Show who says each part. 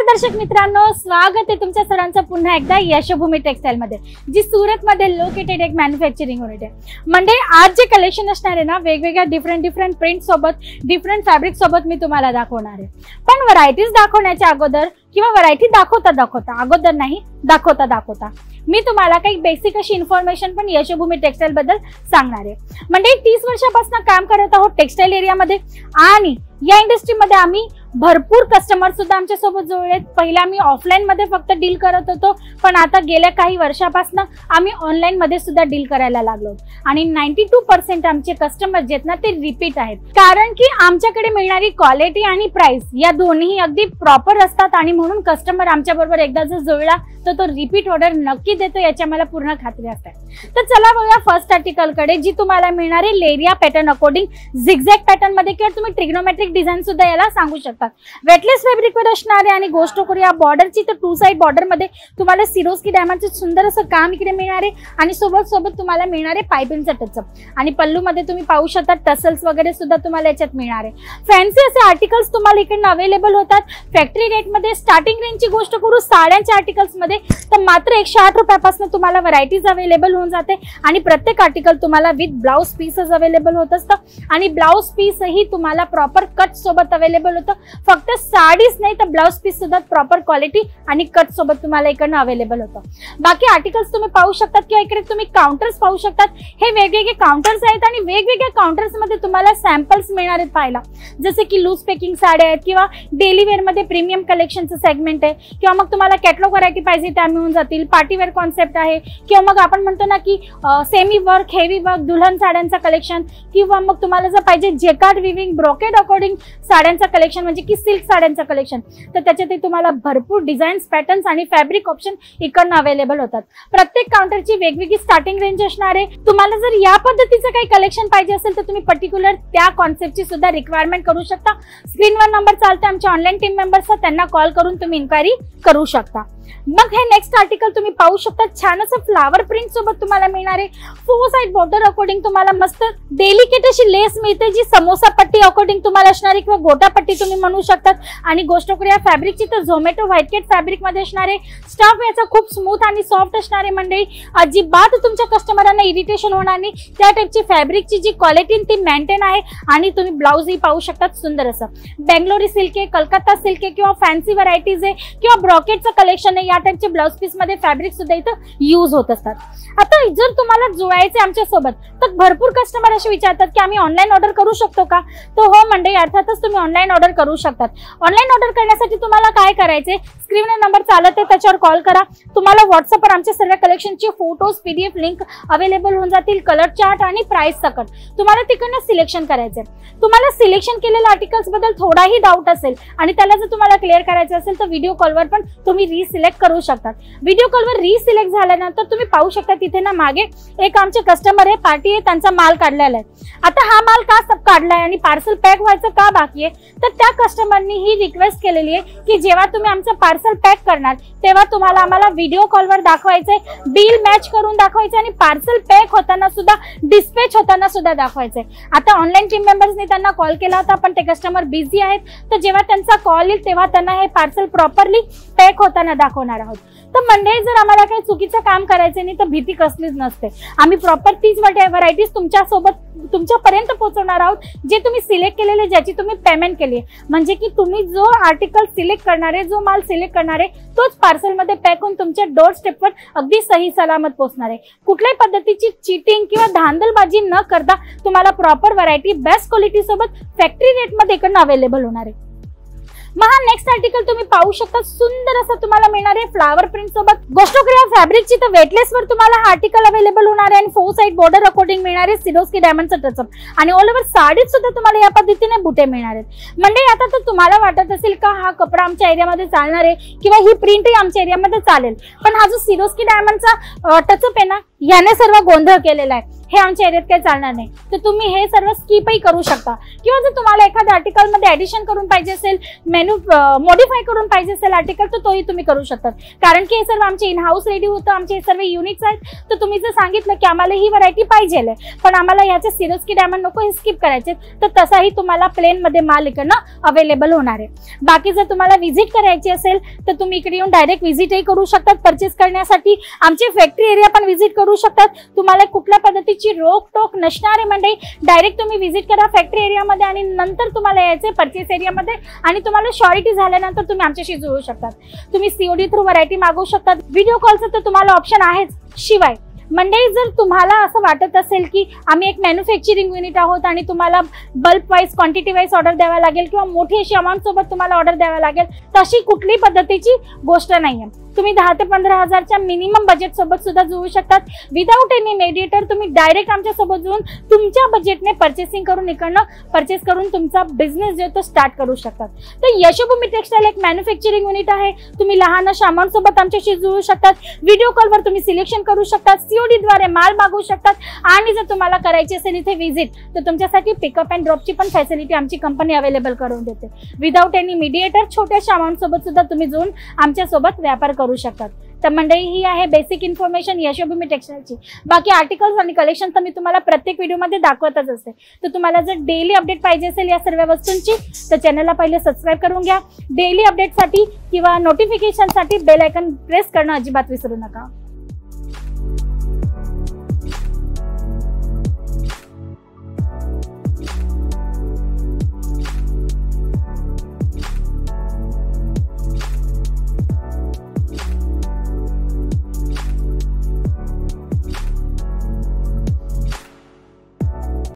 Speaker 1: नमस्कार दर्शक मित्रांनो, स्वागत आहे तुमच्या सर्वांचं पुन्हा एकदा यशोभूमी टेक्सटाईल मध्ये, जी सूरत मध्ये लोकेटेड एक मॅन्युफॅक्चरिंग युनिट आहे. म्हणजे आज जे कलेक्शन असणार आहे ना, वेगवेगळ्या डिफरंट प्रिंट सोबत, डिफरंट फॅब्रिक सोबत मी तुम्हाला दाखवणार आहे. पण व्हरायटीज दाखवण्याच्या अगोदर किंवा व्हरायटी दाखवता मी तुम्हाला काही बेसिक अशी इन्फॉर्मेशन पण यशोभूमी टेक्सटाईल बद्दल सांगणार आहे. म्हणजे 30 वर्षापासून काम करत आहोत टेक्सटाईल एरियामध्ये आणि या इंडस्ट्रीमध्ये आम्ही भरपूर कस्टमर सुद्धा आमच्या सोबत जोडलेत. पहिला आम्ही ऑफलाईन मध्ये फक्त डील करत होतो, पण आता गेल्या काही वर्षापासून आम्ही ऑनलाईन मध्ये सुद्धा डील करायला लागलो आणि 92% आमचे कस्टमर जे आहेत ना ते रिपीट आहेत. कारण की आमच्याकडे मिळणारी क्वालिटी आणि प्राइस या दोन्ही अगदी प्रॉपर असतात आणि म्हणून कस्टमर आमच्या बरोबर एकदा जर जुळला तर तो रिपीट ऑर्डर नक्की देतो, याची मला पूर्ण खात्री असते. तर चला बघूया फर्स्ट आर्टिकल कडे, जी तुम्हाला मिळणार आहे लेरिया पॅटर्न अकॉर्डिंग झिगझॅग पॅटर्न मध्ये किंवा तुम्ही ट्रिग्नोमेट्रिक डिझाईन सुद्धा याला सांगू शकता. वेटलेस फॅब्रिक वर असणार आहे आणि गोष्ट करूया बॉर्डरची तर 2 साइड बॉर्डर मध्ये तुम्हाला सिरोस्की डायमंडचं सुंदर असं काम इकडे मिळणार आहे आणि सोबत तुम्हाला मिळणार आहे पाइपिंगचं टचअप आणि पल्लू मध्ये तुम्ही पाहू शकता टसल्स वगैरे सुद्धा तुम्हाला याच्यात मिळणार आहे. फॅन्सी असे आर्टिकल्स तुम्हाला इकडे अवेलेबल होतात. फॅक्टरी रेट मध्ये स्टार्टिंग रेंजची गोष्ट करू साड्यांच्या आर्टिकल्स मध्ये तर मात्र 108 रुपयापासून तुम्हाला व्हरायटीज अवेलेबल होऊन जाते आणि प्रत्येक आर्टिकल तुम्हाला विथ ब्लाउज पीसेस अवेलेबल होत असतं आणि ब्लाउज पीस ही तुम्हाला प्रॉपर कट सोबत अवेलेबल होतं. फक्त साडीच नाही तर ब्लाउज पीस सुद्धा प्रॉपर क्वालिटी आणि कट सोबत तुम्हाला इकडनं अवेलेबल होतं. बाकी आर्टिकल्स तुम्ही पाहू शकतात किंवा इकडे तुम्ही काउंटर्स पाहू शकतात. हे वेगवेगळे काउंटर्स आहेत आणि वेगवेगळ्या काउंटर्स मध्ये तुम्हाला सॅम्पल्स मिळणार आहेत पाहायला, जसे की लूज पॅकिंग साड्या आहेत किंवा डेली वेअर मध्ये प्रीमियम कलेक्शनचं सेगमेंट आहे किंवा मग तुम्हाला कॅटलॉग व्हरायटी पाहिजे त्या मिळून जातील. पार्टी वेअर कॉन्सेप्ट आहे किंवा मग आपण म्हणतो ना की सेमी वर्क, हेवी वर्क, दुल्हन साड्यांचं कलेक्शन किंवा मग तुम्हाला जर पाहिजे जेकार्ड विविंग, ब्रोकेड अकॉर्डिंग साड्यांचं कलेक्शन म्हणजे की सिल्क साड्यांचं कलेक्शन, तर त्याच्यातही तुम्हाला भरपूर डिझाईन्स, पॅटर्न्स आणि फॅब्रिक ऑप्शन इकडनं अवेलेबल होतात. प्रत्येक काउंटरची वेगवेगळी स्टार्टिंग रेंज असणार आहे. तुम्हाला जर या पद्धतीचं काही कलेक्शन पाहिजे असेल तर तुम्ही पर्टिक्युलर त्या कॉन्सेप्टची सुद्धा रिक्वायरमेंट करू शकता. स्क्रीनवर नंबर चालते आमच्या ऑनलाईन टीम मेंबर्सचा, त्यांना कॉल करून तुम्ही इन्क्वायरी करू शकता. मग हे नेक्स्ट आर्टिकल तुम्ही पाहू शकता, छान असं फ्लावर प्रिंट सोबत तुम्हाला मिळणार आहे. 4 साइड बॉर्डर अकॉर्डिंग तुम्हाला मस्त डेलिकेट अशी लेस मिळते, जी समोसा पट्टी अकॉर्डिंग तुम्हाला असणार आहे किंवा गोटा पट्टी तुम्ही म्हणू शकतात. आणि गोष्ट करूया फॅब्रिकची तर झोमॅटो व्हाईटकेट फॅब्रिक मध्ये असणार आहे. स्टफ याचा खूप स्मूथ आणि सॉफ्ट असणार आहे. मंडळी अजिबात तुमच्या कस्टमरांना इरिटेशन होणार नाही, त्या टाइपची फॅब्रिकची जी क्वालिटी ती मेंटेन आहे. आणि तुम्ही ब्लाउज ही पाहू शकतात सुंदर असं बेंगलोरी सिल्क आहे, कलकत्ता सिल्क आहे किंवा फॅन्सी व्हरायटीज आहे किंवा ब्रॉकेटचं कलेक्शन आहे, या टाइपचे ब्लाउज पीस मध्ये फॅब्रिक सुद्धा इथं यूज होत असतात. आता जर तुम्हाला जुळायचे आमच्या सोबत तर भरपूर कस्टमर असे विचारतात की आम्ही ऑनलाईन ऑर्डर करू शकतो का? तर हो मंडळी, अर्थातच तुम्ही ऑनलाईन ऑर्डर करू शकतात. ऑनलाईन ऑर्डर करण्यासाठी तुम्हाला काय करायचे, स्क्रीनवर नंबर चालत आहे त्याच्यावर कॉल करा. तुम्हाला व्हॉट्सअपवर आमच्या सर्व कलेक्शनचे फोटोज, PDF लिंक अवेलेबल होऊन जातील, कलर चार्ट आणि प्राइस सकट. तुम्हाला तिकडनं सिलेक्शन करायचे. तुम्हाला सिलेक्शन केलेल्या आर्टिकल्स बद्दल थोडाही डाऊट असेल आणि त्याला जर तुम्हाला क्लिअर करायचं असेल तर व्हिडिओ कॉलवर पण तुम्ही रिसिलेक्ट करू शकतात. व्हिडिओ कॉलवर रिसिलेक्ट झाल्यानंतर तुम्ही पाहू शकता तिथे ना मागे एक आमचे कस्टमर आहे, पार्टी आहे, त्यांचा माल काढलेला आहे. आता हा माल का सब काढलाय आणि पार्सल पॅक व्हायचं का बाकी आहे, तर त्या कस्टमरनी ही रिक्वेस्ट केलेली आहे की जेव्हा तुम्ही आमचं पार्सल पॅक करणार तेव्हा तुम्हाला आम्हाला व्हिडिओ कॉलवर दाखवायचंय, बिल मॅच करून दाखवायचं आणि पार्सल पॅक होताना सुद्धा, डिस्पॅच होताना सुद्धा दाखवायचंय. आता ऑनलाईन टीम मेंबर्सनी त्यांना कॉल केला होता पण ते कस्टमर बिझी आहेत, तर जेव्हा त्यांचा कॉल येईल तेव्हा त्यांना हे पार्सल प्रॉपरली पॅक होताना दाखवणार आहोत. तर मंडळी जर आम्हाला काही चुकीचं काम करायचं नाही तर भीती कसलीच नसते. आम्ही प्रॉपर 30 व्हरायटीज तुमच्यापर्यंत पोहोचवणार आहोत, जे तुम्ही सिलेक्ट केलेले, ज्याची तुम्ही पेमेंट केली आहे. म्हणजे की तुम्ही जो आर्टिकल सिलेक्ट करणार आहे, जो माल सिलेक्ट करणार आहे, तोच पार्सल मध्ये पॅक होऊन तुमच्या डोर स्टेपवर अगदी सही सलामत पोहोचणार आहे. कुठल्याही पद्धतीची चीटिंग किंवा धांदलबाजी न करता तुम्हाला प्रॉपर व्हरायटी बेस्ट क्वालिटी सोबत फॅक्टरी रेट मध्ये इकडनं अवेलेबल होणार आहे. मग हा नेक्स्ट आर्टिकल तुम्ही पाहू शकता, सुंदर असं तुम्हाला मिळणार आहे फ्लावर प्रिंट सोबत. गोष्ट करूया फॅब्रिकची तर वेटलेस वर तुम्हाला हा आर्टिकल अवेलेबल होणार आहे आणि 4 साइड बॉर्डर अकॉर्डिंग मिळणार आहे सिरोस्की डायमंडचं टचअप आणि ऑल ओव्हर साडीत सुद्धा तुम्हाला या पद्धतीने बुटे मिळणार आहेत. म्हणजे आता तर तुम्हाला वाटत असेल का हा कपडा आमच्या एरियामध्ये चालणार आहे किंवा ही प्रिंटही आमच्या एरियामध्ये चालेल, पण हा जो सिरोस्की डायमंडचा टचअप आहे ना, याने सर्व गोंधळ केलेला आहे. हे आमच्या एरियात काही चालणार नाही, तर तुम्ही हे सर्व स्किपही करू शकता. किंवा जर तुम्हाला एखाद्या आर्टिकल मध्ये ऍडिशन करून पाहिजे असेल, मेनू मॉडिफाय करून पाहिजे असेल आर्टिकल, तर तोही तुम्ही करू शकता. कारण की हे सर्व आमचे इन हाऊस रेडी होतं, आमचे हे सर्व युनिट्स आहेत. तर तुम्ही जर सांगितलं की आम्हाला ही व्हरायटी पाहिजे पण आम्हाला याचे सिरोस्की डायमंड नको, हे स्किप करायचे, तर तसाही तुम्हाला प्लेन मध्ये माल इकडनं अवेलेबल होणार आहे. बाकी जर तुम्हाला व्हिजिट करायची असेल तर तुम्ही इकडे येऊन डायरेक्ट व्हिजिटही करू शकतात. परचेस करण्यासाठी आमचे फॅक्टरी एरिया पण व्हिजिट करू शकतात. तुम्हाला कुठल्या पद्धतीची रोक टोक नसणार आहे म्हणजे डायरेक्ट तुम्ही व्हिजिट करा फॅक्टरी एरियामध्ये आणि नंतर तुम्हाला यायचे परचेस एरियामध्ये आणि तुम्हाला श्योरिटी झाल्यानंतर तुम्ही आमच्याशी जुळू शकतात. तुम्ही सीओडी थ्रू व्हरायटी मागवू शकतात. व्हिडिओ कॉलचं तर तुम्हाला ऑप्शन आहेच. शिवाय मंडळी जर तुम्हाला असं वाटत असेल की आम्ही एक मॅन्युफॅक्चरिंग युनिट आहोत आणि तुम्हाला bulk wise quantity wise order द्यावा लागेल किंवा मोठी अशी अमाऊंट सोबत तुम्हाला ऑर्डर द्यावा लागेल, तशी कुठली पद्धतीची गोष्ट नाहीये. तुम्ही 10 ते 15 हजारच्या मिनिमम बजेट सोबत सुद्धा जुळू शकतात. विदाउट एनी मेडिएटर तुम्ही डायरेक्ट आमच्या सोबत जुळून तुमच्या बजेटने परचेसिंग करून इकडनं परचेस करून तुमचा बिझनेस जो तो स्टार्ट करू शकतात. तर यशोभूमी टेक्सटाईल एक मॅन्युफॅक्चरिंग युनिट आहे. तुम्ही लहान अशा अमाऊंट सोबत आमच्याशी जुळू शकतात. व्हिडिओ कॉलवर तुम्ही सिलेक्शन करू शकतात. सीओडी द्वारे माल मागवू शकतात. आणि जर तुम्हाला करायची असेल इथे व्हिजिट, तर तुमच्यासाठी पिकअप अँड ड्रॉपची पण फॅसिलिटी आमची कंपनी अवेलेबल करून देते. विदाउट एनी मेडिएटर छोट्याशा अमाऊंट सोबत सुद्धा तुम्ही जुळून आमच्या सोबत व्यापार करू शकतात. तर मंडळी ही आहे बेसिक इन्फॉर्मेशन यशोभूमी टेक्सटाईलची. बाकी आर्टिकल्स आणि कलेक्शन तर मी तुम्हाला प्रत्येक व्हिडिओमध्ये दाखवतच असते. तर तुम्हाला जर डेली अपडेट पाहिजे असेल या सर्व वस्तूंची तर चॅनलला पहिले सबस्क्राईब करून घ्या. डेली अपडेटसाठी किंवा नोटिफिकेशनसाठी बेल आयकॉन प्रेस करणं अजिबात विसरू नका.